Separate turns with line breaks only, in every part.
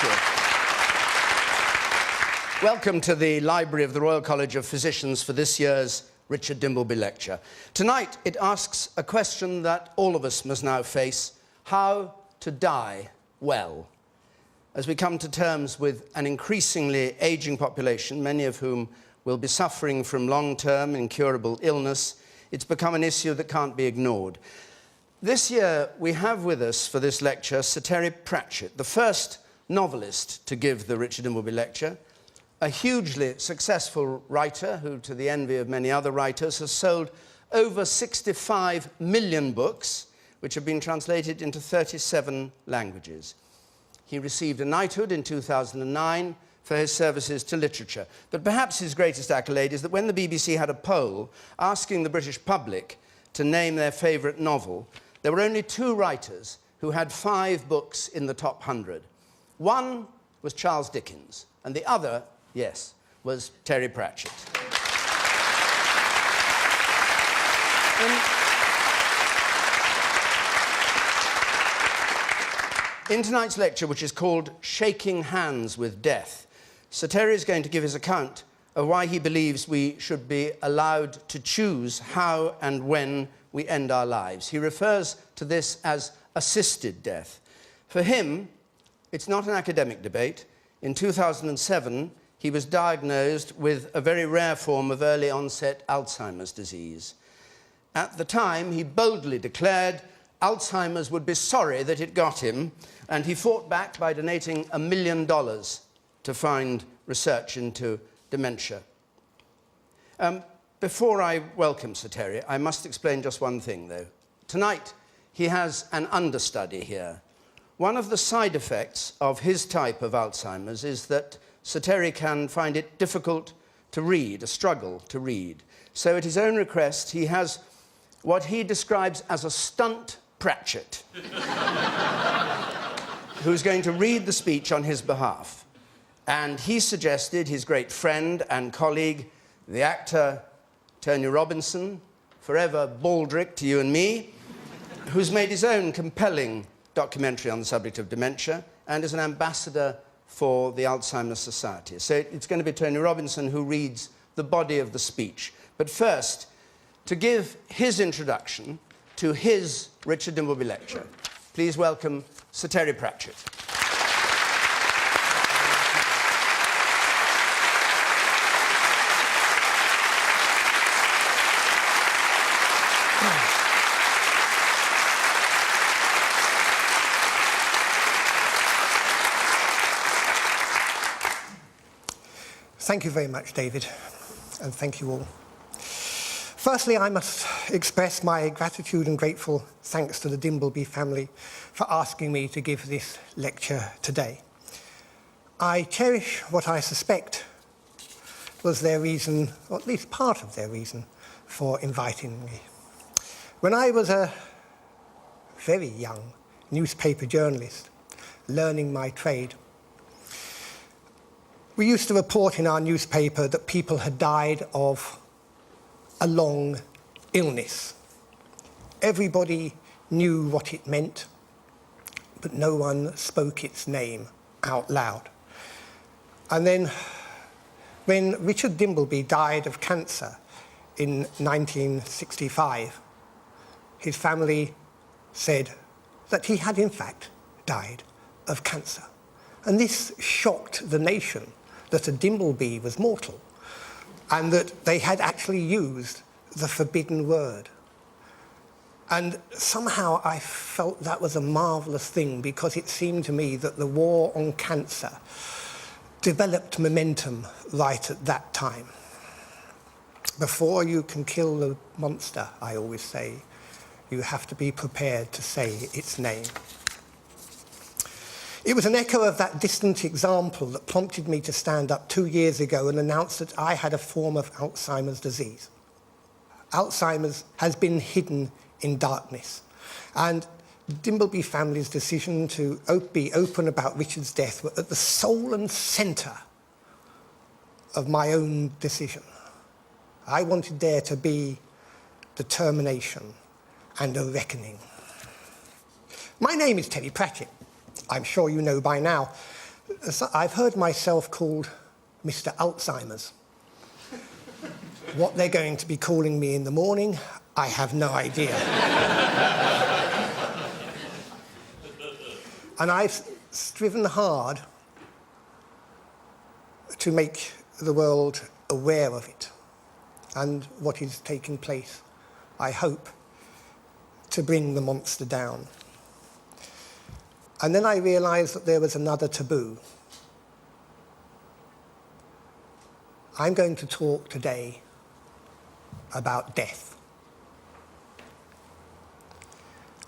Thank you. Welcome to the Library of the Royal College of Physicians for this year's Richard Dimbleby Lecture. Tonight, it asks a question that all of us must now face: how to die well. As we come to terms with an increasingly ageing population, many of whom will be suffering from long-term incurable illness, it's become an issue that can't be ignored. This year, we have with us for this lecture Sir Terry Pratchett, the first novelist to give the Richard Dimbleby Lecture, a hugely successful writer who, to the envy of many other writers, has sold over 65 million books, which have been translated into 37 languages. He received a knighthood in 2009 for his services to literature. But perhaps his greatest accolade is that when the BBC had a poll asking the British public to name their favourite novel, there were only 2 writers who had 5 books in the top 100. One was Charles Dickens, and the other, yes, was Terry Pratchett. In tonight's lecture, which is called Shaking Hands with Death, Sir Terry is going to give his account of why he believes we should be allowed to choose how and when we end our lives. He refers to this as assisted death. For him, it's not an academic debate. In 2007, he was diagnosed with a very rare form of early-onset Alzheimer's disease. At the time, he boldly declared Alzheimer's would be sorry that it got him, and he fought back by donating $1 million to fund research into dementia. Before I welcome Sir Terry, I must explain just one thing, though. Tonight, he has an understudy here. One of the side effects of his type of Alzheimer's is that Sir Terry can find it difficult to read, a struggle to read. So at his own request, he has what he describes as a stunt Pratchett, who's going to read the speech on his behalf. And he suggested his great friend and colleague, the actor Tony Robinson, forever Baldrick to you and me, who's made his own compelling documentary on the subject of dementia and is an ambassador for the Alzheimer's Society. So it's going to be Tony Robinson who reads the body of the speech. But first, to give his introduction to his Richard Dimbleby Lecture, please welcome Sir Terry Pratchett.
Thank you very much, David, and thank you all. Firstly, I must express my gratitude and grateful thanks to the Dimbleby family for asking me to give this lecture today. I cherish what I suspect was their reason, or at least part of their reason, for inviting me. When I was a very young newspaper journalist, learning my trade, we used to report in our newspaper that people had died of a long illness. Everybody knew what it meant, but no one spoke its name out loud. And then, when Richard Dimbleby died of cancer in 1965, his family said that he had in fact died of cancer. And this shocked the nation, that a Dimbleby was mortal, and that they had actually used the forbidden word. And somehow I felt that was a marvellous thing, because it seemed to me that the war on cancer developed momentum right at that time. Before you can kill the monster, I always say, you have to be prepared to say its name. It was an echo of that distant example that prompted me to stand up 2 years ago and announce that I had a form of Alzheimer's disease. Alzheimer's has been hidden in darkness, and Dimbleby family's decision to be open about Richard's death were at the soul and centre of my own decision. I wanted there to be determination and a reckoning. My name is Terry Pratchett. I'm sure you know by now I've heard myself called Mr. Alzheimer's. What they're going to be calling me in the morning, I have no idea. And I've striven hard to make the world aware of it and what is taking place. I hope to bring the monster down. And then I realised that there was another taboo. I'm going to talk today about death.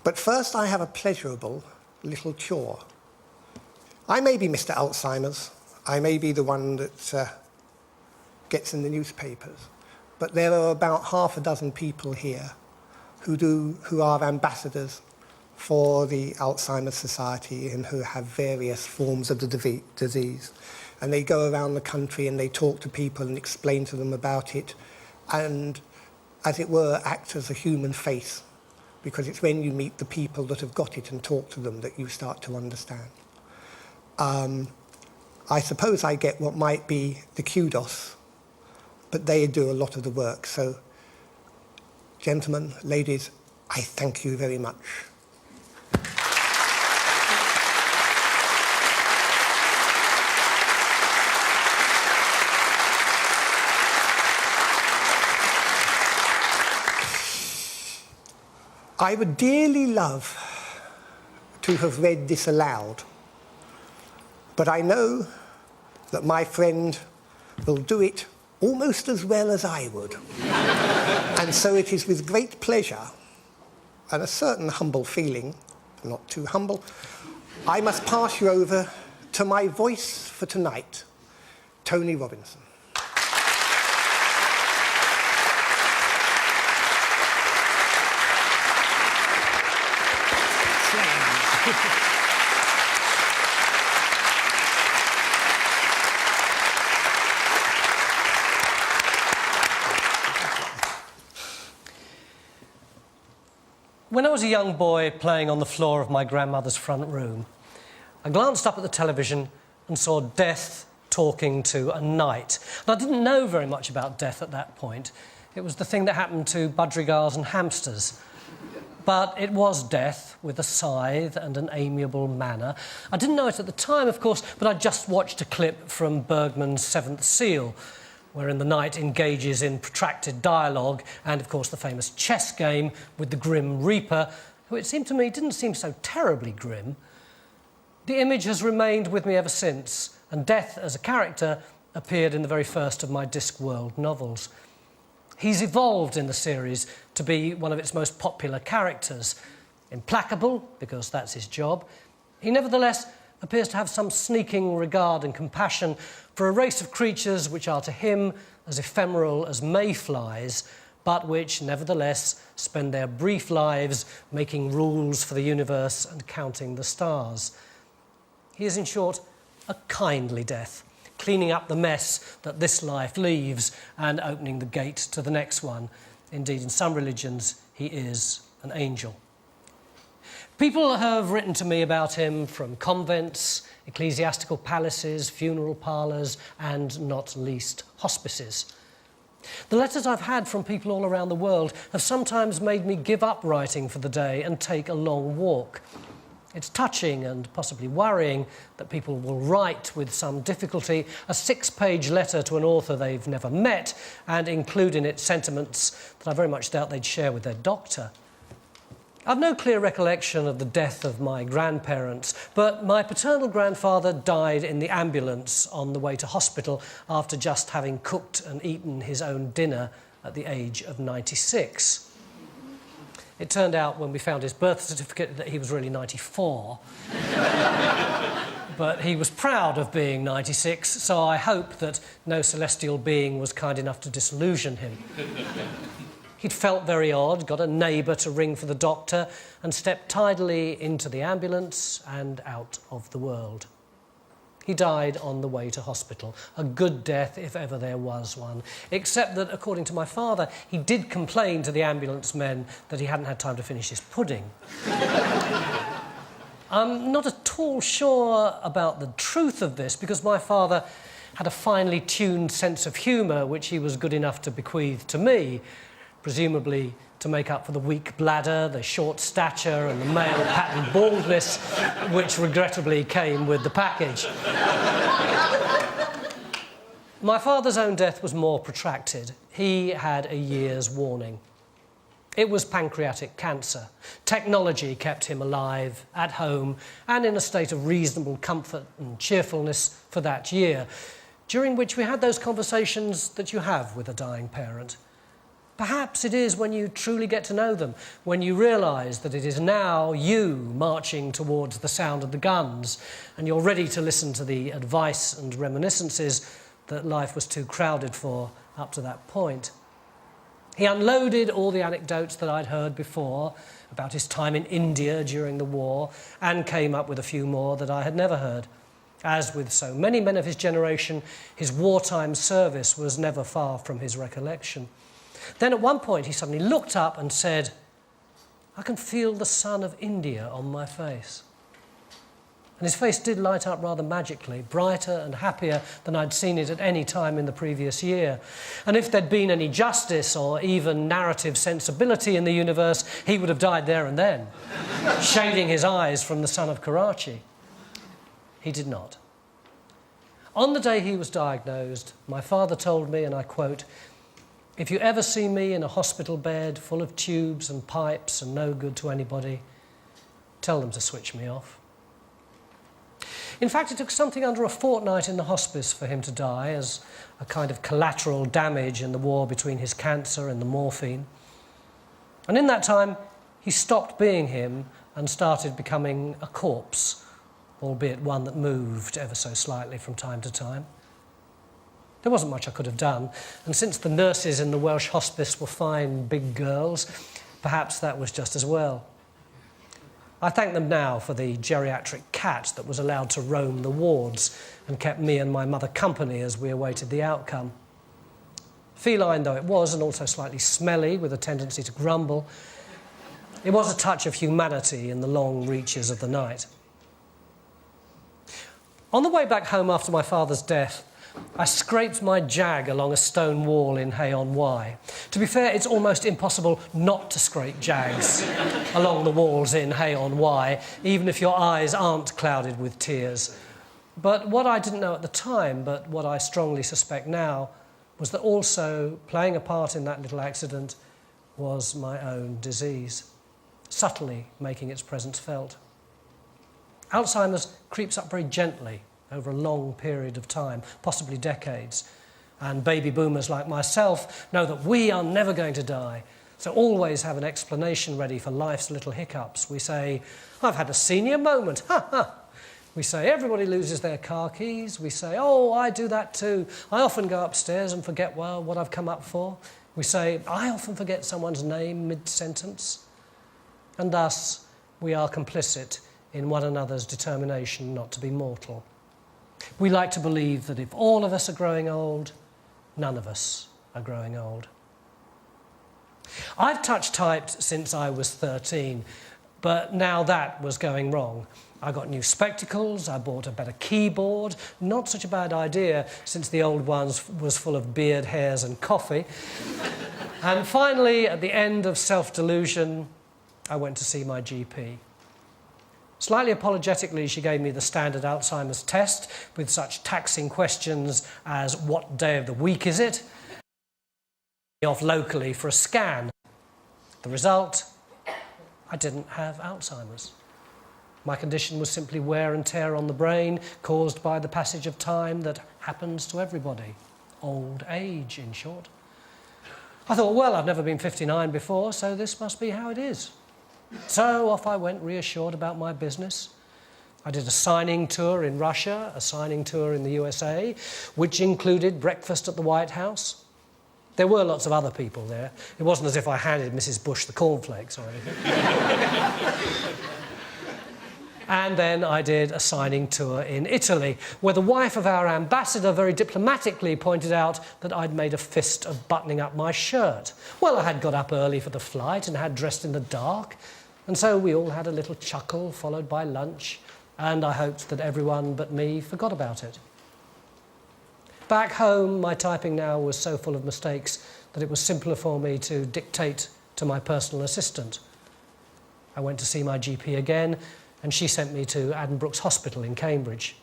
But first I have a pleasurable little chore. I may be Mr. Alzheimer's, I may be the one that gets in the newspapers, but there are about half a dozen people here who are ambassadors for the Alzheimer's Society and who have various forms of the disease. And they go around the country and they talk to people and explain to them about it and, as it were, act as a human face, because it's when you meet the people that have got it and talk to them that you start to understand. I suppose I get what might be the kudos, but they do a lot of the work. So, gentlemen, ladies, I thank you very much. I would dearly love to have read this aloud, but I know that my friend will do it almost as well as I would. And so it is with great pleasure and a certain humble feeling, not too humble, I must pass you over to my voice for tonight, Tony Robinson.
When I was a young boy playing on the floor of my grandmother's front room, I glanced up at the television and saw death talking to a knight. And I didn't know very much about death at that point. It was the thing that happened to budgerigars and hamsters. But it was death with a scythe and an amiable manner. I didn't know it at the time, of course, but I just watched a clip from Bergman's Seventh Seal, wherein the knight engages in protracted dialogue and, of course, the famous chess game with the Grim Reaper, who it seemed to me didn't seem so terribly grim. The image has remained with me ever since, and death as a character appeared in the very first of my Discworld novels. He's evolved in the series to be one of its most popular characters. Implacable, because that's his job, he nevertheless appears to have some sneaking regard and compassion for a race of creatures which are to him as ephemeral as mayflies, but which nevertheless spend their brief lives making rules for the universe and counting the stars. He is, in short, a kindly death, cleaning up the mess that this life leaves and opening the gate to the next one. Indeed, in some religions, he is an angel. People have written to me about him from convents, ecclesiastical palaces, funeral parlours, and not least hospices. The letters I've had from people all around the world have sometimes made me give up writing for the day and take a long walk. It's touching and possibly worrying that people will write with some difficulty a 6-page letter to an author they've never met and include in it sentiments that I very much doubt they'd share with their doctor. I've no clear recollection of the death of my grandparents, but my paternal grandfather died in the ambulance on the way to hospital after just having cooked and eaten his own dinner at the age of 96. It turned out when we found his birth certificate that he was really 94. But he was proud of being 96, so I hope that no celestial being was kind enough to disillusion him. He'd felt very odd, got a neighbour to ring for the doctor, and stepped tidily into the ambulance and out of the world. He died on the way to hospital, a good death if ever there was one, except that, according to my father, he did complain to the ambulance men that he hadn't had time to finish his pudding. I'm not at all sure about the truth of this because my father had a finely tuned sense of humour which he was good enough to bequeath to me, presumably to make up for the weak bladder, the short stature and the male pattern baldness which regrettably came with the package. My father's own death was more protracted. He had a year's warning. It was pancreatic cancer. Technology kept him alive, at home, and in a state of reasonable comfort and cheerfulness for that year, during which we had those conversations that you have with a dying parent. Perhaps it is when you truly get to know them, when you realise that it is now you marching towards the sound of the guns, and you're ready to listen to the advice and reminiscences that life was too crowded for up to that point. He unloaded all the anecdotes that I'd heard before about his time in India during the war and came up with a few more that I had never heard. As with so many men of his generation, his wartime service was never far from his recollection. Then at one point he suddenly looked up and said, "I can feel the sun of India on my face." And his face did light up rather magically, brighter and happier than I'd seen it at any time in the previous year. And if there'd been any justice or even narrative sensibility in the universe, he would have died there and then, shading his eyes from the sun of Karachi. He did not. On the day he was diagnosed, my father told me, and I quote, "If you ever see me in a hospital bed full of tubes and pipes and no good to anybody, tell them to switch me off." In fact, it took something under a fortnight in the hospice for him to die as a kind of collateral damage in the war between his cancer and the morphine. And in that time, he stopped being him and started becoming a corpse, albeit one that moved ever so slightly from time to time. There wasn't much I could have done, and since the nurses in the Welsh hospice were fine big girls, perhaps that was just as well. I thank them now for the geriatric cat that was allowed to roam the wards and kept me and my mother company as we awaited the outcome. Feline though it was, and also slightly smelly with a tendency to grumble, it was a touch of humanity in the long reaches of the night. On the way back home after my father's death, I scraped my jag along a stone wall in Hay-on-Wye. To be fair, it's almost impossible not to scrape jags along the walls in Hay-on-Wye, even if your eyes aren't clouded with tears. But what I didn't know at the time, but what I strongly suspect now, was that also playing a part in that little accident was my own disease, subtly making its presence felt. Alzheimer's creeps up very gently over a long period of time, possibly decades. And baby boomers like myself know that we are never going to die, so always have an explanation ready for life's little hiccups. We say, "I've had a senior moment, ha ha." We say, "Everybody loses their car keys." We say, "Oh, I do that too. I often go upstairs and forget, well, what I've come up for." We say, "I often forget someone's name mid-sentence." And thus, we are complicit in one another's determination not to be mortal. We like to believe that if all of us are growing old, none of us are growing old. I've touch-typed since I was 13, but now that was going wrong. I got new spectacles, I bought a better keyboard, not such a bad idea since the old one was full of beard hairs and coffee. And finally, at the end of self-delusion, I went to see my GP. Slightly apologetically, she gave me the standard Alzheimer's test with such taxing questions as what day of the week is it? Off locally for a scan. The result, I didn't have Alzheimer's. My condition was simply wear and tear on the brain caused by the passage of time that happens to everybody. Old age, in short. I thought, well, I've never been 59 before, so this must be how it is. So off I went, reassured about my business. I did a signing tour in Russia, a signing tour in the USA, which included breakfast at the White House. There were lots of other people there. It wasn't as if I handed Mrs. Bush the cornflakes or anything. And then I did a signing tour in Italy, where the wife of our ambassador very diplomatically pointed out that I'd made a fist of buttoning up my shirt. Well, I had got up early for the flight and had dressed in the dark. And so we all had a little chuckle, followed by lunch, and I hoped that everyone but me forgot about it. Back home, my typing now was so full of mistakes that it was simpler for me to dictate to my personal assistant. I went to see my GP again, and she sent me to Addenbrooke's Hospital in Cambridge.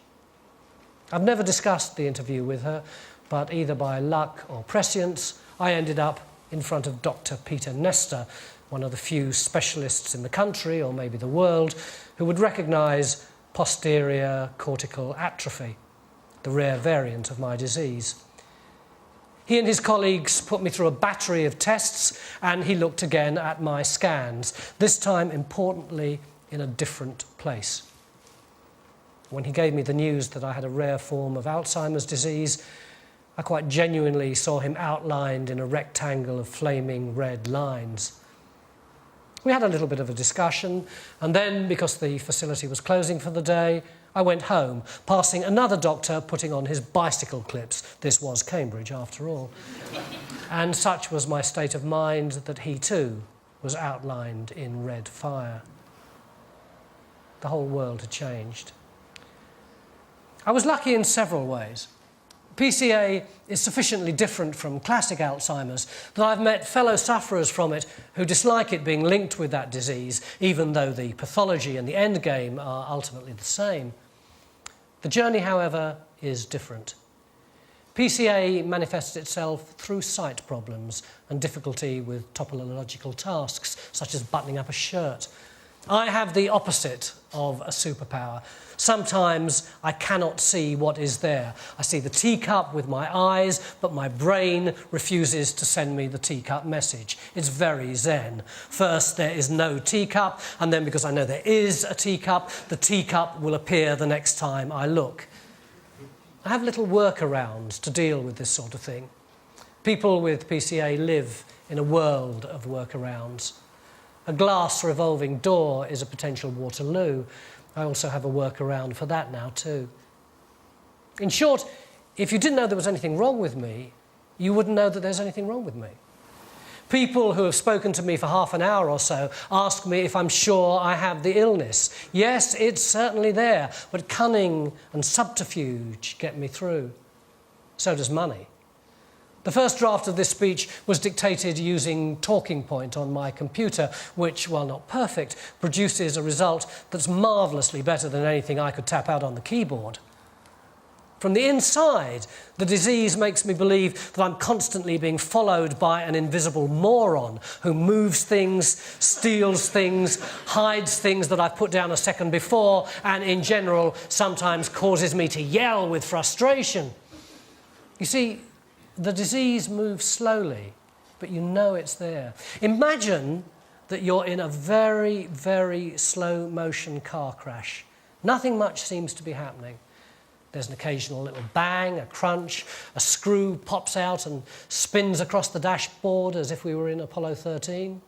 I've never discussed the interview with her, but either by luck or prescience, I ended up in front of Dr. Peter Nestor, one of the few specialists in the country, or maybe the world, who would recognise posterior cortical atrophy, the rare variant of my disease. He and his colleagues put me through a battery of tests, and he looked again at my scans, this time, importantly, in a different place. When he gave me the news that I had a rare form of Alzheimer's disease, I quite genuinely saw him outlined in a rectangle of flaming red lines. We had a little bit of a discussion, and then, because the facility was closing for the day, I went home, passing another doctor putting on his bicycle clips. This was Cambridge, after all. And such was my state of mind that he, too, was outlined in red fire. The whole world had changed. I was lucky in several ways. PCA is sufficiently different from classic Alzheimer's that I've met fellow sufferers from it who dislike it being linked with that disease, even though the pathology and the end game are ultimately the same. The journey, however, is different. PCA manifests itself through sight problems and difficulty with topological tasks, such as buttoning up a shirt. I have the opposite of a superpower. Sometimes I cannot see what is there. I see the teacup with my eyes, but my brain refuses to send me the teacup message. It's very zen. First, there is no teacup, and then because I know there is a teacup, the teacup will appear the next time I look. I have little workarounds to deal with this sort of thing. People with PCA live in a world of workarounds. A glass revolving door is a potential Waterloo. I also have a workaround for that now too. In short, if you didn't know there was anything wrong with me, you wouldn't know that there's anything wrong with me. People who have spoken to me for half an hour or so ask me if I'm sure I have the illness. Yes, it's certainly there, but cunning and subterfuge get me through. So does money. The first draft of this speech was dictated using Talking Point on my computer, which, while not perfect, produces a result that's marvellously better than anything I could tap out on the keyboard. From the inside, the disease makes me believe that I'm constantly being followed by an invisible moron who moves things, steals things, hides things that I've put down a second before, and in general sometimes causes me to yell with frustration. You see, the disease moves slowly, but you know it's there. Imagine that you're in a very, very slow-motion car crash. Nothing much seems to be happening. There's an occasional little bang, a crunch, a screw pops out and spins across the dashboard as if we were in Apollo 13.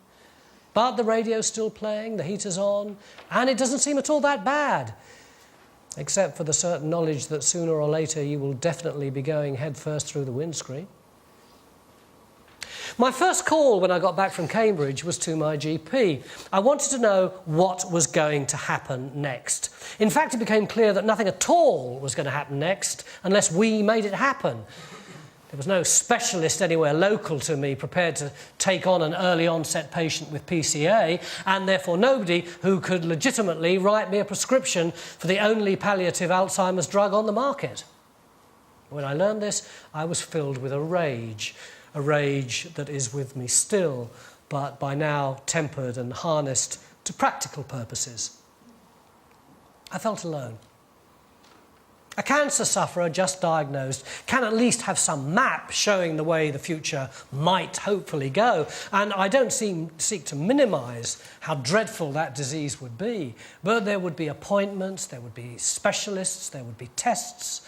But the radio's still playing, the heater's on, and it doesn't seem at all that bad, except for the certain knowledge that sooner or later you will definitely be going headfirst through the windscreen. My first call when I got back from Cambridge was to my GP. I wanted to know what was going to happen next. In fact, it became clear that nothing at all was going to happen next unless we made it happen. There was no specialist anywhere local to me prepared to take on an early onset patient with PCA, and therefore nobody who could legitimately write me a prescription for the only palliative Alzheimer's drug on the market. When I learned this, I was filled with a rage that is with me still, but by now tempered and harnessed to practical purposes. I felt alone. A cancer sufferer just diagnosed can at least have some map showing the way the future might hopefully go. And I don't seek to minimise how dreadful that disease would be. But there would be appointments, there would be specialists, there would be tests.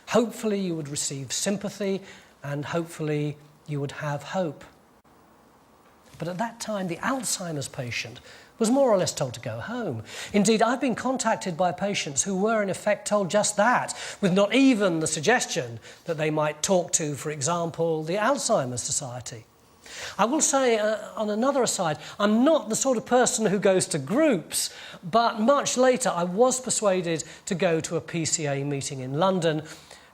Hopefully you would receive sympathy, and hopefully you would have hope. But at that time, the Alzheimer's patient was more or less told to go home. Indeed, I've been contacted by patients who were in effect told just that, with not even the suggestion that they might talk to, for example, the Alzheimer's Society. I will say, on another aside, I'm not the sort of person who goes to groups, but much later I was persuaded to go to a PCA meeting in London,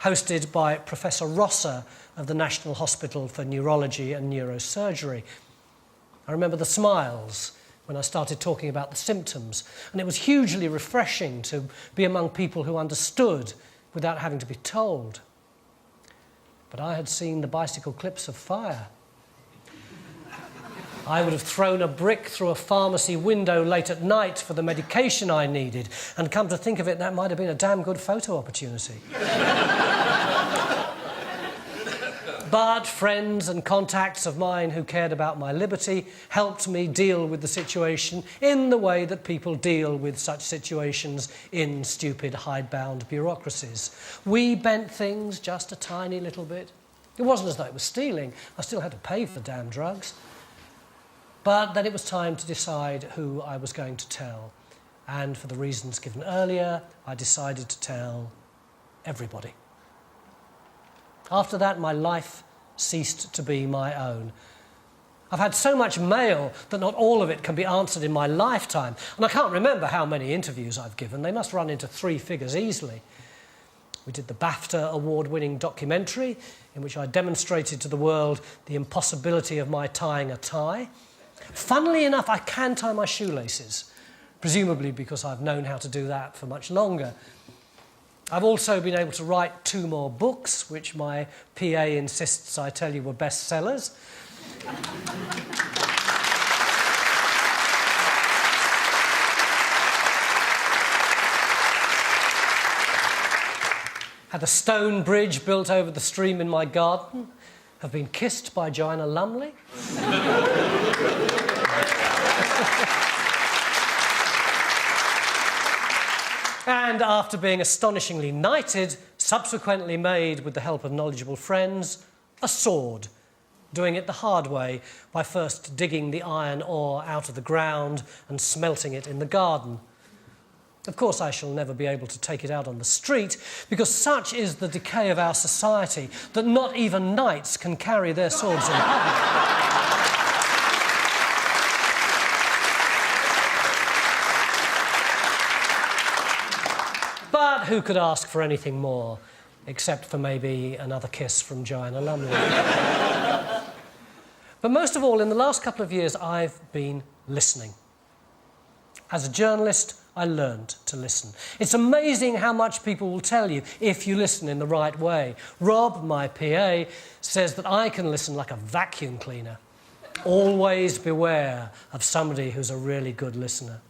hosted by Professor Rosser of the National Hospital for Neurology and Neurosurgery. I remember the smiles when I started talking about the symptoms, and it was hugely refreshing to be among people who understood without having to be told. But I had seen the bicycle clips of fire. I would have thrown a brick through a pharmacy window late at night for the medication I needed, and come to think of it, that might have been a damn good photo opportunity. But friends and contacts of mine who cared about my liberty helped me deal with the situation in the way that people deal with such situations in stupid hidebound bureaucracies. We bent things just a tiny little bit. It wasn't as though it was stealing. I still had to pay for the damn drugs. But then it was time to decide who I was going to tell. And for the reasons given earlier, I decided to tell everybody. After that, my life ceased to be my own. I've had so much mail that not all of it can be answered in my lifetime, and I can't remember how many interviews I've given. They must run into 3 figures easily. We did the BAFTA award-winning documentary in which I demonstrated to the world the impossibility of my tying a tie. Funnily enough, I can tie my shoelaces, presumably because I've known how to do that for much longer. I've also been able to write 2 more books, which my PA insists I tell you were bestsellers. Had a stone bridge built over the stream in my garden. Have been kissed by Joanna Lumley. And after being astonishingly knighted, subsequently made, with the help of knowledgeable friends, a sword, doing it the hard way by first digging the iron ore out of the ground and smelting it in the garden. Of course, I shall never be able to take it out on the street, because such is the decay of our society that not even knights can carry their swords in public. But who could ask for anything more, except for maybe another kiss from Joanna Lumley? But most of all, in the last couple of years, I've been listening. As a journalist, I learned to listen. It's amazing how much people will tell you if you listen in the right way. Rob, my PA, says that I can listen like a vacuum cleaner. Always beware of somebody who's a really good listener.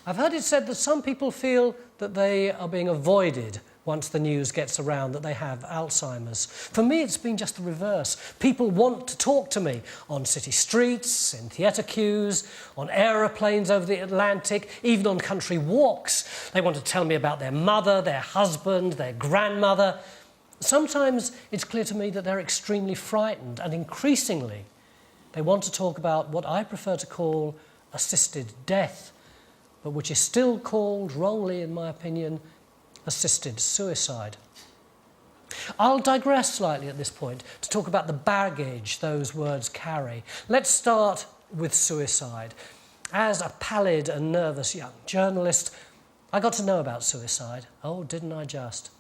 I've heard it said that some people feel that they are being avoided once the news gets around that they have Alzheimer's. For me, it's been just the reverse. People want to talk to me on city streets, in theatre queues, on aeroplanes over the Atlantic, even on country walks. They want to tell me about their mother, their husband, their grandmother. Sometimes it's clear to me that they're extremely frightened, and increasingly they want to talk about what I prefer to call assisted death, but which is still called, wrongly in my opinion, assisted suicide. I'll digress slightly at this point to talk about the baggage those words carry. Let's start with suicide. As a pallid and nervous young journalist, I got to know about suicide. Oh, didn't I just?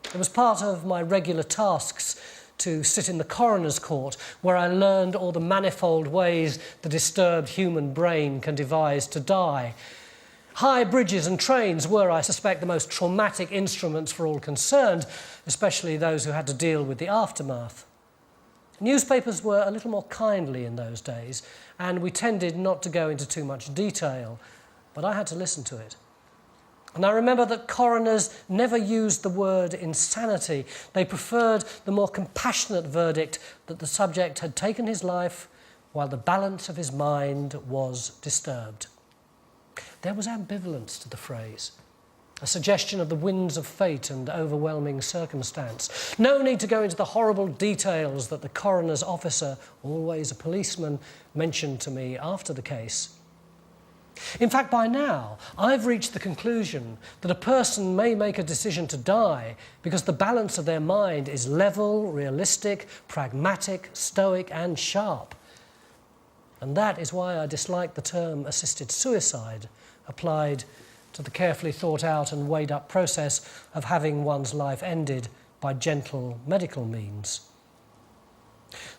It was part of my regular tasks to sit in the coroner's court, where I learned all the manifold ways the disturbed human brain can devise to die. High bridges and trains were, I suspect, the most traumatic instruments for all concerned, especially those who had to deal with the aftermath. Newspapers were a little more kindly in those days, and we tended not to go into too much detail, but I had to listen to it. And I remember that coroners never used the word insanity. They preferred the more compassionate verdict that the subject had taken his life while the balance of his mind was disturbed. There was ambivalence to the phrase, a suggestion of the winds of fate and overwhelming circumstance. No need to go into the horrible details that the coroner's officer, always a policeman, mentioned to me after the case. In fact, by now, I've reached the conclusion that a person may make a decision to die because the balance of their mind is level, realistic, pragmatic, stoic and sharp. And that is why I dislike the term assisted suicide applied to the carefully thought out and weighed up process of having one's life ended by gentle medical means.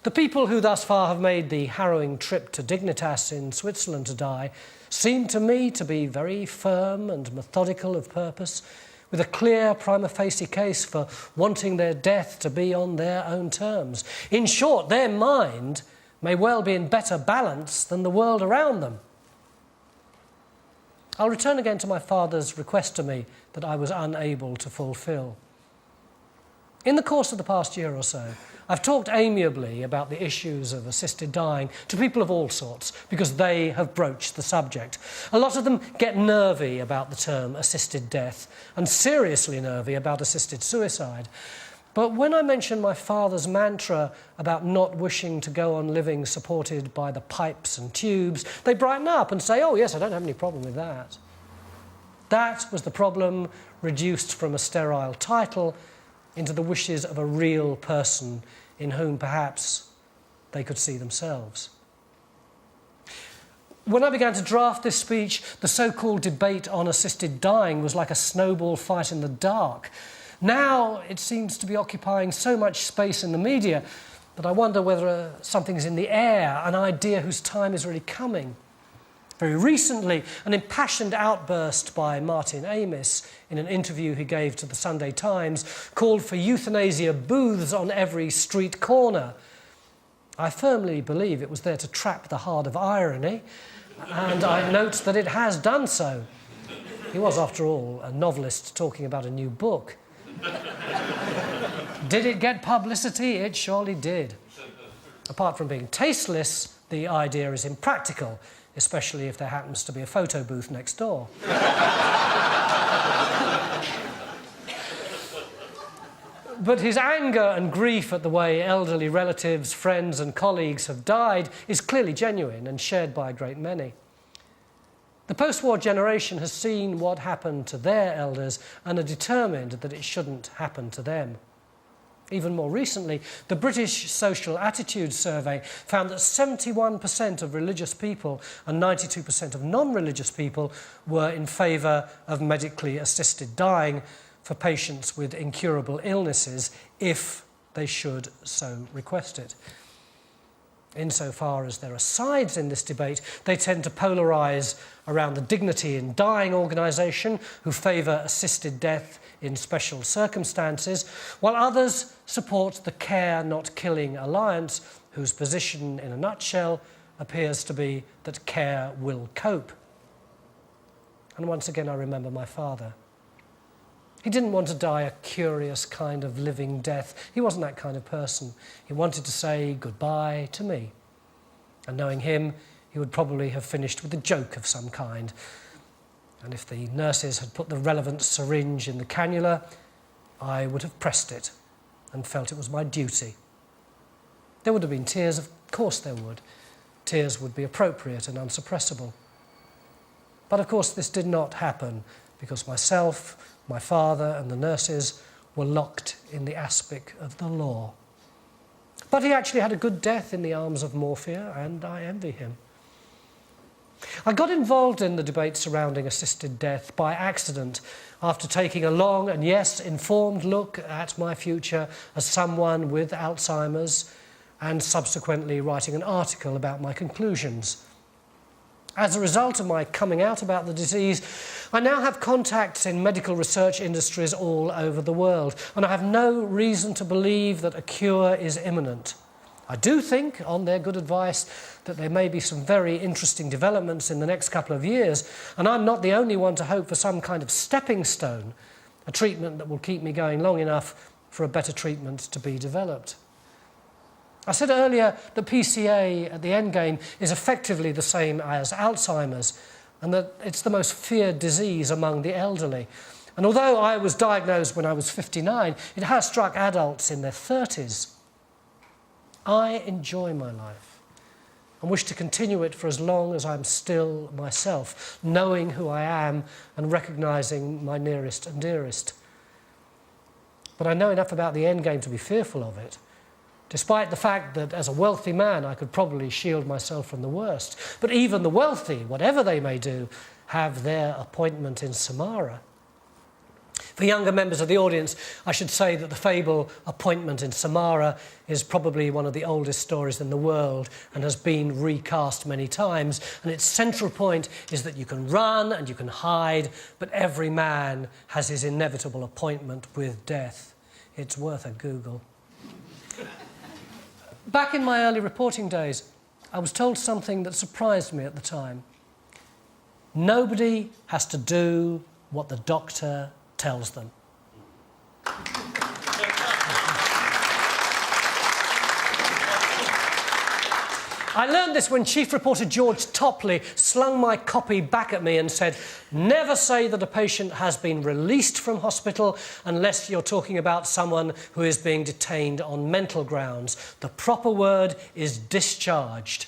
The people who thus far have made the harrowing trip to Dignitas in Switzerland to die seem to me to be very firm and methodical of purpose, with a clear prima facie case for wanting their death to be on their own terms. In short, their mind may well be in better balance than the world around them. I'll return again to my father's request to me that I was unable to fulfil. In the course of the past year or so, I've talked amiably about the issues of assisted dying to people of all sorts because they have broached the subject. A lot of them get nervy about the term assisted death and seriously nervy about assisted suicide. But when I mention my father's mantra about not wishing to go on living supported by the pipes and tubes, they brighten up and say, "Oh yes, I don't have any problem with that." That was the problem reduced from a sterile title into the wishes of a real person in whom perhaps they could see themselves. When I began to draft this speech, the so-called debate on assisted dying was like a snowball fight in the dark. Now it seems to be occupying so much space in the media that I wonder whether something's in the air, an idea whose time is really coming. Very recently, an impassioned outburst by Martin Amis in an interview he gave to the Sunday Times called for euthanasia booths on every street corner. I firmly believe it was there to trap the heart of irony, and I note that it has done so. He was, after all, a novelist talking about a new book. Did it get publicity? It surely did. Apart from being tasteless, the idea is impractical, especially if there happens to be a photo booth next door. But his anger and grief at the way elderly relatives, friends and colleagues have died is clearly genuine and shared by a great many. The post-war generation has seen what happened to their elders and are determined that it shouldn't happen to them. Even more recently, the British Social Attitudes Survey found that 71% of religious people and 92% of non-religious people were in favour of medically assisted dying for patients with incurable illnesses if they should so request it. Insofar as there are sides in this debate, they tend to polarise around the Dignity in Dying organisation, who favour assisted death in special circumstances, while others support the Care Not Killing Alliance, whose position, in a nutshell, appears to be that care will cope. And once again, I remember my father. He didn't want to die a curious kind of living death. He wasn't that kind of person. He wanted to say goodbye to me. And knowing him, he would probably have finished with a joke of some kind. And if the nurses had put the relevant syringe in the cannula, I would have pressed it and felt it was my duty. There would have been tears, of course there would. Tears would be appropriate and unsuppressible. But of course this did not happen because myself, my father and the nurses were locked in the aspic of the law. But he actually had a good death in the arms of morphia, and I envy him. I got involved in the debate surrounding assisted death by accident after taking a long and, yes, informed look at my future as someone with Alzheimer's and subsequently writing an article about my conclusions. As a result of my coming out about the disease, I now have contacts in medical research industries all over the world, and I have no reason to believe that a cure is imminent. I do think, on their good advice, that there may be some very interesting developments in the next couple of years, and I'm not the only one to hope for some kind of stepping stone, a treatment that will keep me going long enough for a better treatment to be developed. I said earlier that PCA at the end game is effectively the same as Alzheimer's, and that it's the most feared disease among the elderly. And although I was diagnosed when I was 59, it has struck adults in their 30s. I enjoy my life. and wish to continue it for as long as I'm still myself, knowing who I am and recognising my nearest and dearest. But I know enough about the end game to be fearful of it, despite the fact that as a wealthy man I could probably shield myself from the worst. But even the wealthy, whatever they may do, have their appointment in Samara. For younger members of the audience, I should say that the fable Appointment in Samara is probably one of the oldest stories in the world and has been recast many times. And its central point is that you can run and you can hide, but every man has his inevitable appointment with death. It's worth a Google. Back in my early reporting days, I was told something that surprised me at the time. Nobody has to do what the doctor tells them. I learned this when Chief Reporter George Topley slung my copy back at me and said, "Never say that a patient has been released from hospital unless you're talking about someone who is being detained on mental grounds. The proper word is discharged.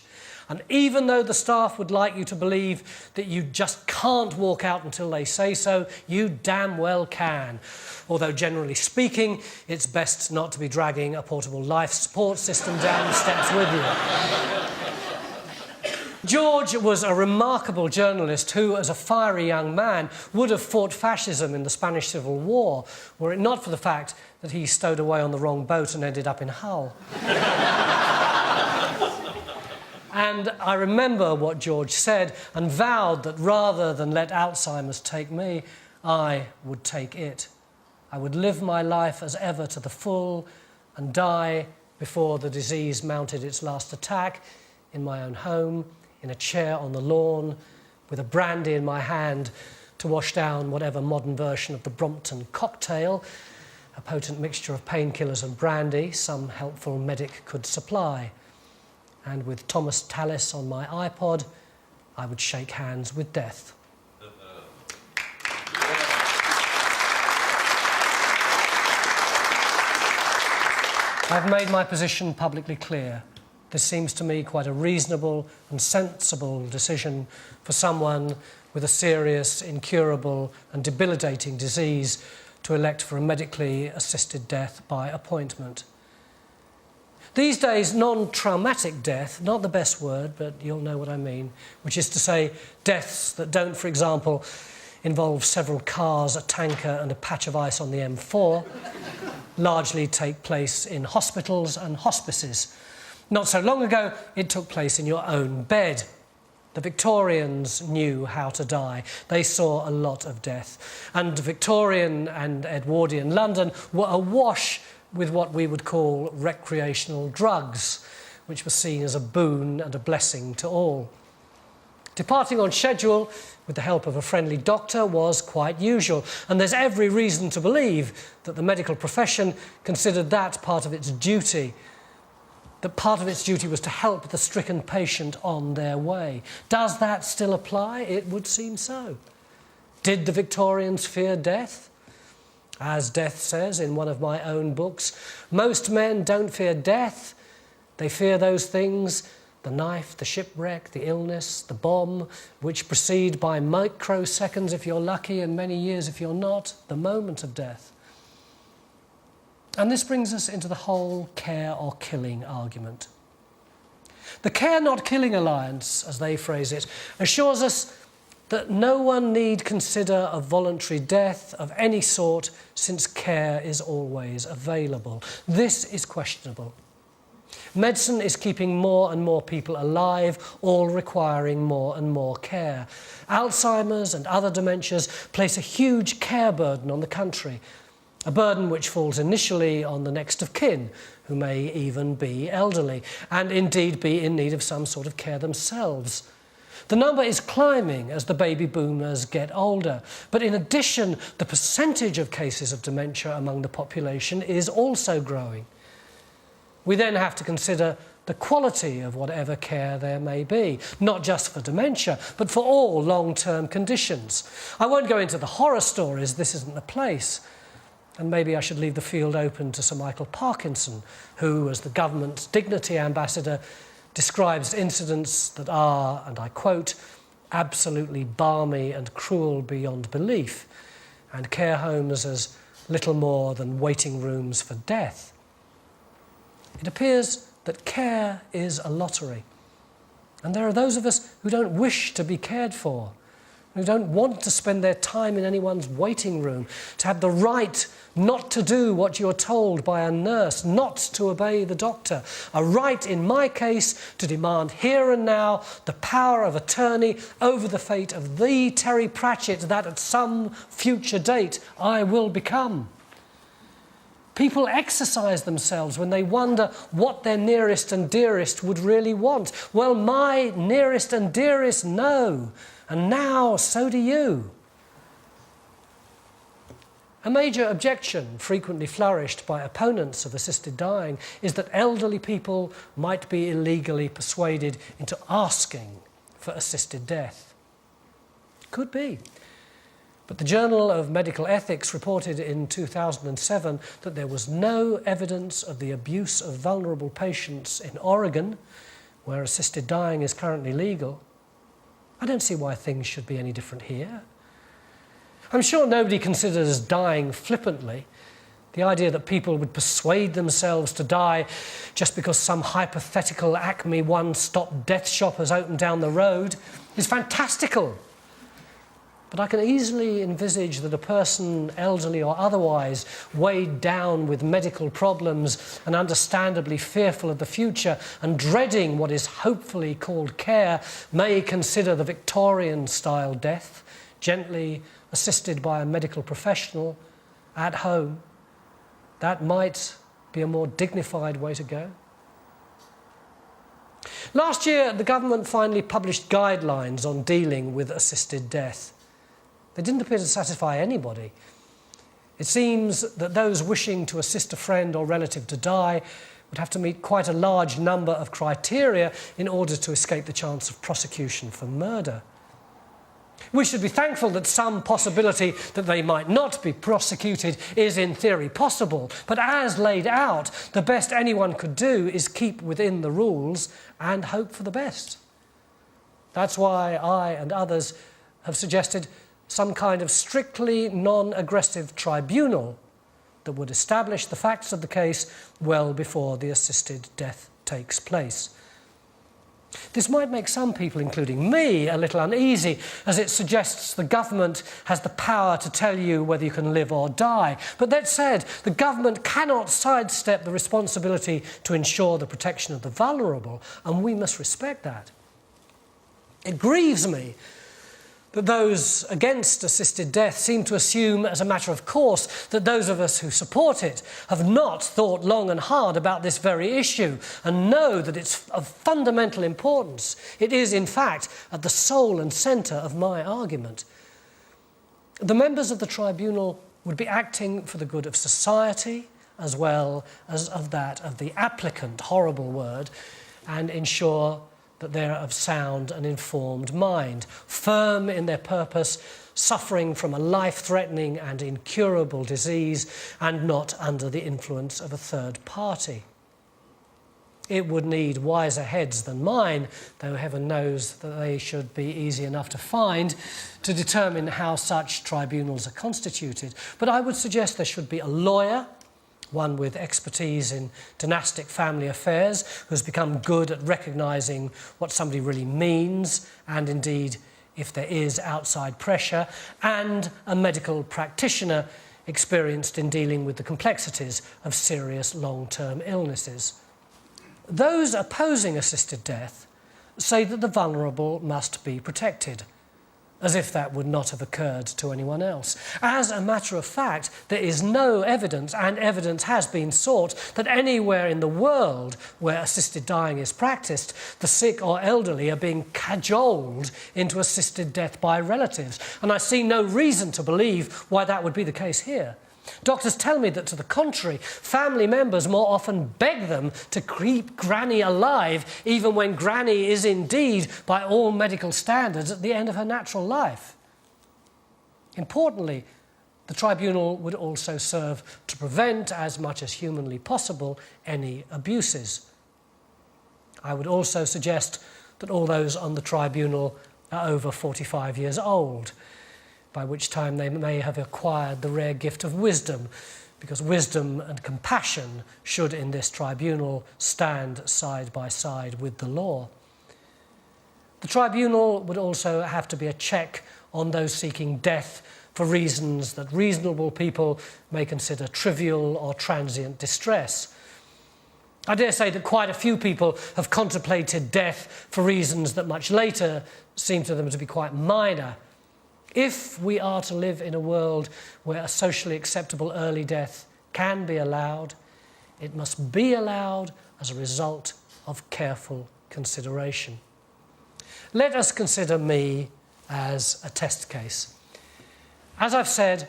And even though the staff would like you to believe that you just can't walk out until they say so, you damn well can. Although generally speaking, it's best not to be dragging a portable life support system down the steps with you." George was a remarkable journalist who, as a fiery young man, would have fought fascism in the Spanish Civil War, were it not for the fact that he stowed away on the wrong boat and ended up in Hull. And I remember what George said and vowed that rather than let Alzheimer's take me, I would take it. I would live my life as ever to the full and die before the disease mounted its last attack, in my own home, in a chair on the lawn, with a brandy in my hand to wash down whatever modern version of the Brompton cocktail, a potent mixture of painkillers and brandy some helpful medic could supply. And with Thomas Tallis on my iPod, I would shake hands with death. I've made my position publicly clear. This seems to me quite a reasonable and sensible decision for someone with a serious, incurable and debilitating disease to elect for a medically assisted death by appointment. These days, non-traumatic death, not the best word, but you'll know what I mean, which is to say deaths that don't, for example, involve several cars, a tanker and a patch of ice on the M4, largely take place in hospitals and hospices. Not so long ago, it took place in your own bed. The Victorians knew how to die. They saw a lot of death. And Victorian and Edwardian London were awash with what we would call recreational drugs, which were seen as a boon and a blessing to all. Departing on schedule with the help of a friendly doctor was quite usual, and there's every reason to believe that the medical profession considered that part of its duty, that part of its duty was to help the stricken patient on their way. Does that still apply? It would seem so. Did the Victorians fear death? As Death says in one of my own books, most men don't fear death. They fear those things, the knife, the shipwreck, the illness, the bomb, which proceed by microseconds if you're lucky and many years if you're not, the moment of death. And this brings us into the whole care or killing argument. The Care Not Killing Alliance, as they phrase it, assures us that no one need consider a voluntary death of any sort since care is always available. This is questionable. Medicine is keeping more and more people alive, all requiring more and more care. Alzheimer's and other dementias place a huge care burden on the country, a burden which falls initially on the next of kin, who may even be elderly, and indeed be in need of some sort of care themselves. The number is climbing as the baby boomers get older, but in addition, the percentage of cases of dementia among the population is also growing. We then have to consider the quality of whatever care there may be, not just for dementia, but for all long-term conditions. I won't go into the horror stories, this isn't the place. And maybe I should leave the field open to Sir Michael Parkinson, who, as the government's dignity ambassador, describes incidents that are, and I quote, absolutely balmy and cruel beyond belief, and care homes as little more than waiting rooms for death. It appears that care is a lottery, and there are those of us who don't wish to be cared for, who don't want to spend their time in anyone's waiting room, to have the right not to do what you're told by a nurse, not to obey the doctor, a right, in my case, to demand here and now the power of attorney over the fate of the Terry Pratchett that at some future date I will become. People exercise themselves when they wonder what their nearest and dearest would really want. Well, my nearest and dearest know, and now so do you. A major objection frequently flourished by opponents of assisted dying is that elderly people might be illegally persuaded into asking for assisted death. Could be. But the Journal of Medical Ethics reported in 2007 that there was no evidence of the abuse of vulnerable patients in Oregon, where assisted dying is currently legal. I don't see why things should be any different here. I'm sure nobody considers dying flippantly. The idea that people would persuade themselves to die just because some hypothetical Acme one-stop death shop has opened down the road is fantastical. But I can easily envisage that a person, elderly or otherwise, weighed down with medical problems and understandably fearful of the future and dreading what is hopefully called care, may consider the Victorian-style death, gently assisted by a medical professional at home. That might be a more dignified way to go. Last year, the government finally published guidelines on dealing with assisted death. They didn't appear to satisfy anybody. It seems that those wishing to assist a friend or relative to die would have to meet quite a large number of criteria in order to escape the chance of prosecution for murder. We should be thankful that some possibility that they might not be prosecuted is in theory possible, but as laid out, the best anyone could do is keep within the rules and hope for the best. That's why I and others have suggested some kind of strictly non-aggressive tribunal that would establish the facts of the case well before the assisted death takes place. This might make some people, including me, a little uneasy, as it suggests the government has the power to tell you whether you can live or die. But that said, the government cannot sidestep the responsibility to ensure the protection of the vulnerable, and we must respect that. It grieves me that those against assisted death seem to assume as a matter of course that those of us who support it have not thought long and hard about this very issue and know that it's of fundamental importance. It is, in fact, at the soul and centre of my argument. The members of the tribunal would be acting for the good of society as well as of that of the applicant, horrible word, and ensure that they're of sound and informed mind, firm in their purpose, suffering from a life-threatening and incurable disease, and not under the influence of a third party. It would need wiser heads than mine, though heaven knows that they should be easy enough to find, to determine how such tribunals are constituted. But I would suggest there should be a lawyer, one with expertise in dynastic family affairs, who's become good at recognising what somebody really means, and indeed, if there is outside pressure, and a medical practitioner experienced in dealing with the complexities of serious long-term illnesses. Those opposing assisted death say that the vulnerable must be protected, as if that would not have occurred to anyone else. As a matter of fact, there is no evidence, and evidence has been sought, that anywhere in the world where assisted dying is practiced, the sick or elderly are being cajoled into assisted death by relatives. And I see no reason to believe why that would be the case here. Doctors tell me that, to the contrary, family members more often beg them to keep Granny alive, even when Granny is indeed, by all medical standards, at the end of her natural life. Importantly, the tribunal would also serve to prevent, as much as humanly possible, any abuses. I would also suggest that all those on the tribunal are over 45 years old, by which time they may have acquired the rare gift of wisdom, because wisdom and compassion should in this tribunal stand side by side with the law. The tribunal would also have to be a check on those seeking death for reasons that reasonable people may consider trivial or transient distress. I dare say that quite a few people have contemplated death for reasons that much later seem to them to be quite minor. If we are to live in a world where a socially acceptable early death can be allowed, it must be allowed as a result of careful consideration. Let us consider me as a test case. As I've said,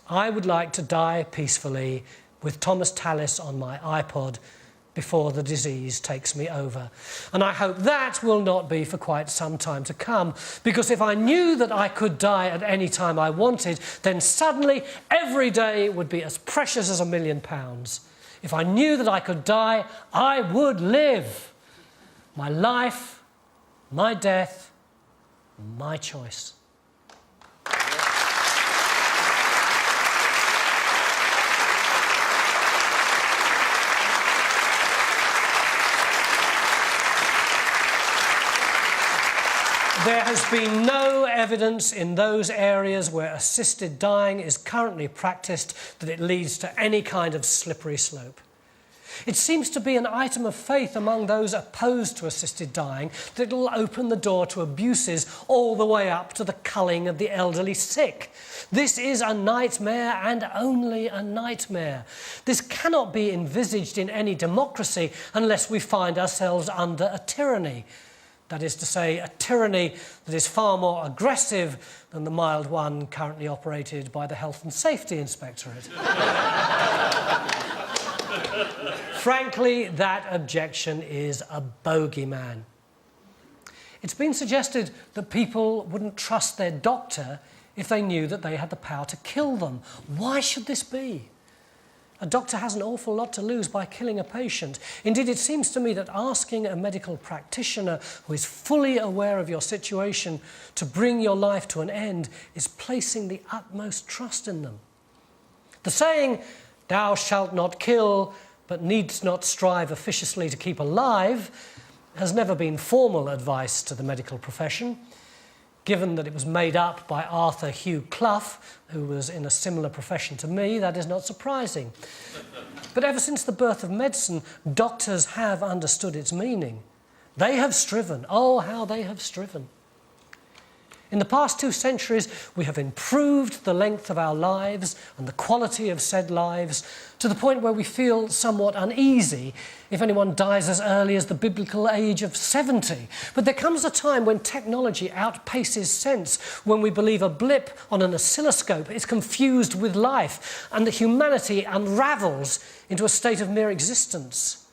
I would like to die peacefully with Thomas Tallis on my iPod before the disease takes me over. And I hope that will not be for quite some time to come, because if I knew that I could die at any time I wanted, then suddenly every day would be as precious as £1 million. If I knew that I could die, I would live. My life, my death, my choice. There has been no evidence in those areas where assisted dying is currently practiced that it leads to any kind of slippery slope. It seems to be an item of faith among those opposed to assisted dying that it will open the door to abuses all the way up to the culling of the elderly sick. This is a nightmare and only a nightmare. This cannot be envisaged in any democracy unless we find ourselves under a tyranny. That is to say, a tyranny that is far more aggressive than the mild one currently operated by the Health and Safety Inspectorate. Frankly, that objection is a bogeyman. It's been suggested that people wouldn't trust their doctor if they knew that they had the power to kill them. Why should this be? A doctor has an awful lot to lose by killing a patient. Indeed, it seems to me that asking a medical practitioner who is fully aware of your situation to bring your life to an end is placing the utmost trust in them. The saying, "Thou shalt not kill, but needst not strive officiously to keep alive," has never been formal advice to the medical profession. Given that it was made up by Arthur Hugh Clough, who was in a similar profession to me, that is not surprising. But ever since the birth of medicine, doctors have understood its meaning. They have striven. Oh, how they have striven. In the past 2 centuries, we have improved the length of our lives and the quality of said lives to the point where we feel somewhat uneasy if anyone dies as early as the biblical age of 70. But there comes a time when technology outpaces sense, when we believe a blip on an oscilloscope is confused with life and that humanity unravels into a state of mere existence.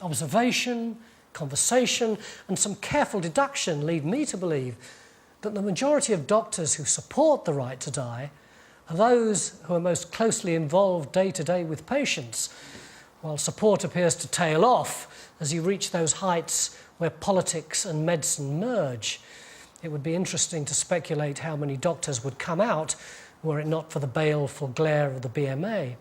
Observation, conversation, and some careful deduction lead me to believe that the majority of doctors who support the right to die are those who are most closely involved day to day with patients, while support appears to tail off as you reach those heights where politics and medicine merge. It would be interesting to speculate how many doctors would come out were it not for the baleful glare of the BMA.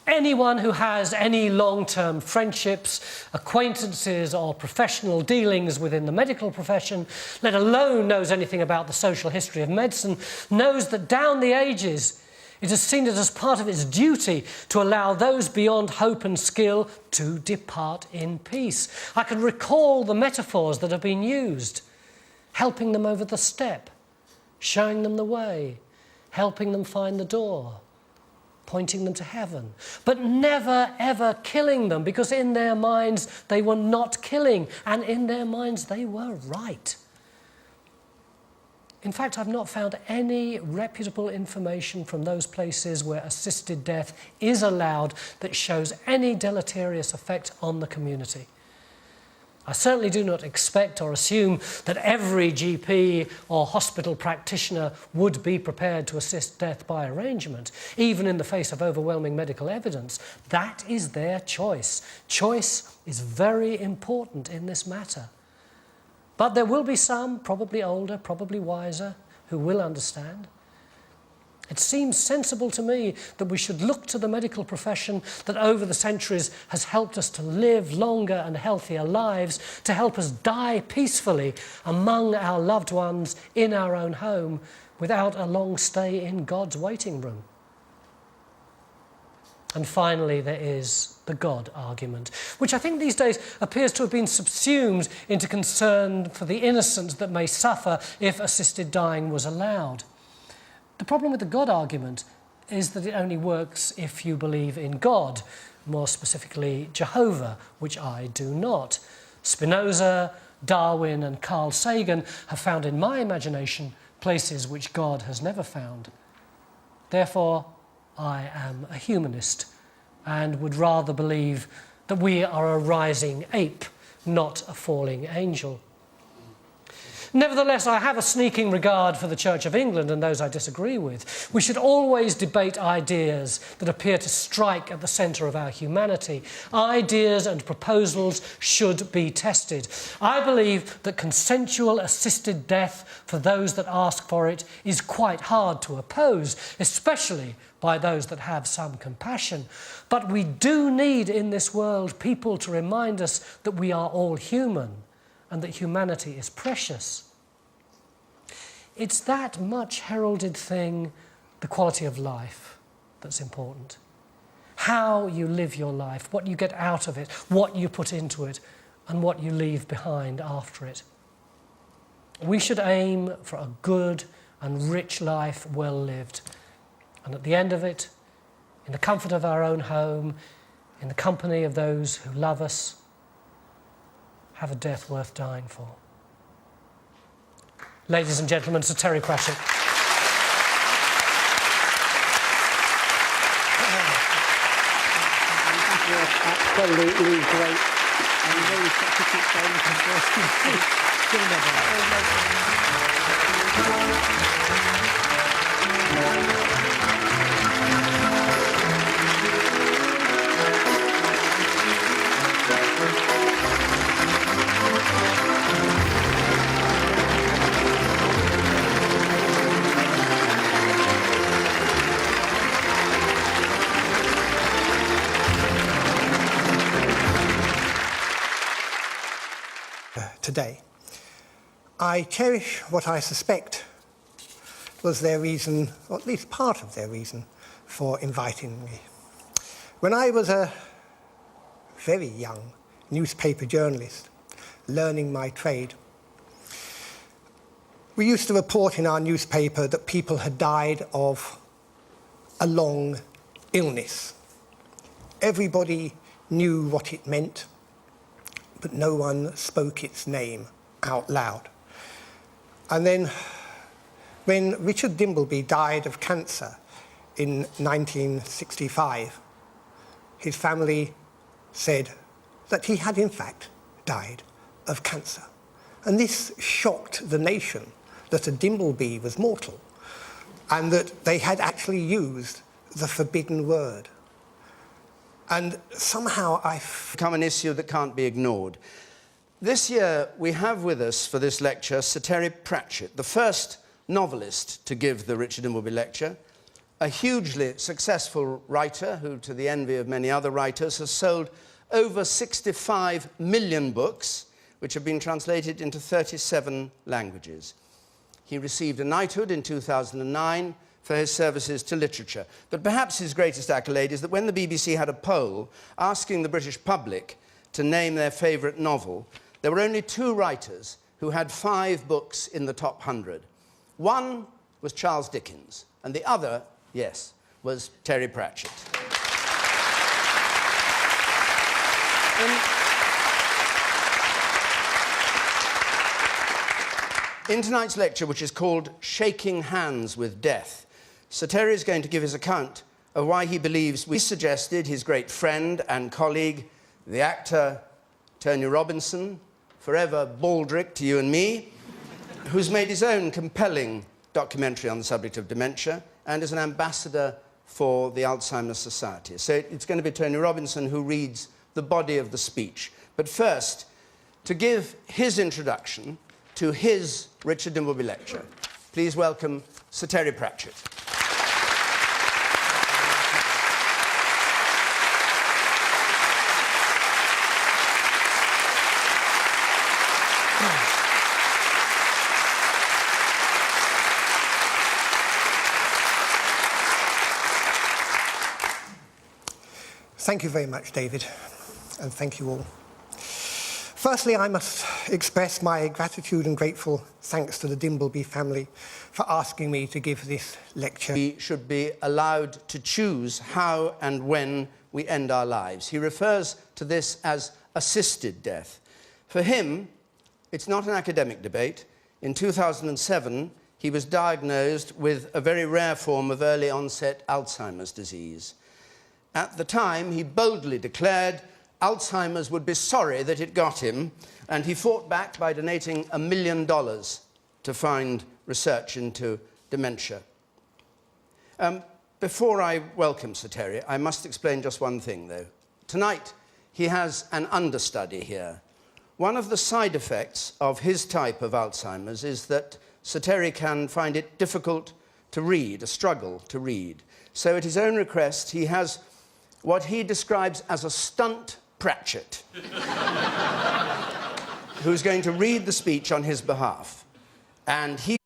Anyone who has any long-term friendships, acquaintances or professional dealings within the medical profession, let alone knows anything about the social history of medicine, knows that down the ages it has seen it as part of its duty to allow those beyond hope and skill to depart in peace. I can recall the metaphors that have been used: helping them over the step, showing them the way, helping them find the door, pointing them to heaven, but never ever killing them, because in their minds they were not killing, and in their minds they were right. In fact, I've not found any reputable information from those places where assisted death is allowed that shows any deleterious effect on the community. I certainly do not expect or assume that every GP or hospital practitioner would be prepared to assist death by arrangement, even in the face of overwhelming medical evidence. That is their choice. Choice is very important in this matter. But there will be some, probably older, probably wiser, who will understand. It seems sensible to me that we should look to the medical profession that over the centuries has helped us to live longer and healthier lives, to help us die peacefully among our loved ones in our own home without a long stay in God's waiting room. And finally, there is the God argument, which I think these days appears to have been subsumed into concern for the innocent that may suffer if assisted dying was allowed. The problem with the God argument is that it only works if you believe in God, more specifically Jehovah, which I do not. Spinoza, Darwin and Carl Sagan have found in my imagination places which God has never found. Therefore, I am a humanist and would rather believe that we are a rising ape, not a falling angel. Nevertheless, I have a sneaking regard for the Church of England and those I disagree with. We should always debate ideas that appear to strike at the centre of our humanity. Ideas and proposals should be tested. I believe that consensual assisted death for those that ask for it is quite hard to oppose, especially by those that have some compassion. But we do need in this world people to remind us that we are all human and that humanity is precious. It's that much heralded thing, the quality of life, that's important. How you live your life, what you get out of it, what you put into it, and what you leave behind after it. We should aim for a good and rich life well lived. And at the end of it, in the comfort of our own home, in the company of those who love us, have a death worth dying for. Ladies and gentlemen, Sir Terry Pratchett.
Absolutely great. And very scientific today. I cherish what I suspect was their reason, or at least part of their reason, for inviting me. When I was a very young newspaper journalist, learning my trade, we used to report in our newspaper that people had died of a long illness. Everybody knew what it meant, but no one spoke its name out loud. And then, when Richard Dimbleby died of cancer in 1965, his family said that he had in fact died of cancer. And this shocked the nation, that a Dimbleby was mortal, and that they had actually used the forbidden word. And somehow I've
become an issue that can't be ignored. This year we have with us for this lecture Sir Terry Pratchett, the first novelist to give the Richard Dimbleby Lecture, a hugely successful writer who, to the envy of many other writers, has sold over 65 million books, which have been translated into 37 languages. He received a knighthood in 2009 for his services to literature. But perhaps his greatest accolade is that when the BBC had a poll asking the British public to name their favourite novel, there were only 2 writers who had 5 books in the top 100. One was Charles Dickens, and the other, yes, was Terry Pratchett. In tonight's lecture, which is called Shaking Hands with Death, Sir Terry is going to give his account of why he believes we suggested his great friend and colleague, the actor Tony Robinson, forever baldric to you and me, who's made his own compelling documentary on the subject of dementia and is an ambassador for the Alzheimer's Society. So it's going to be Tony Robinson who reads the body of the speech. But first, to give his introduction to his Richard Dimbleby Lecture, please welcome Sir Terry Pratchett.
Thank you very much, David, and thank you all. Firstly, I must express my gratitude and grateful thanks to the Dimbleby family for asking me to give this lecture.
We should be allowed to choose how and when we end our lives. He refers to this as assisted death. For him, it's not an academic debate. In 2007, he was diagnosed with a very rare form of early onset Alzheimer's disease. At the time, he boldly declared Alzheimer's would be sorry that it got him, and he fought back by donating $1 million to fund research into dementia. Before I welcome Sir Terry, I must explain just one thing, though. Tonight, he has an understudy here. One of the side effects of his type of Alzheimer's is that Sir Terry can find it difficult to read, a struggle to read. So at his own request, he has what he describes as a stunt Pratchett, who's going to read the speech on his behalf. And he...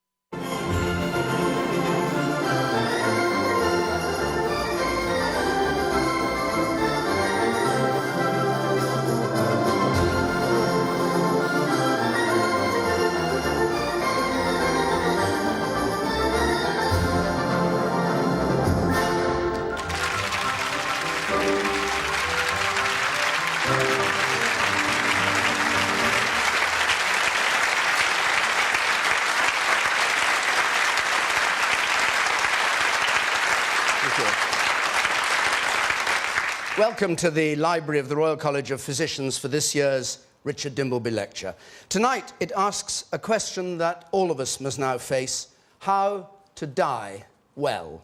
Welcome to the library of the Royal College of Physicians for this year's Richard Dimbleby Lecture. Tonight, it asks a question that all of us must now face: how to die well.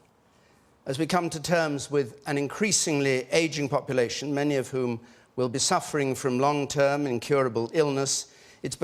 As we come to terms with an increasingly ageing population, many of whom will be suffering from long-term incurable illness, it's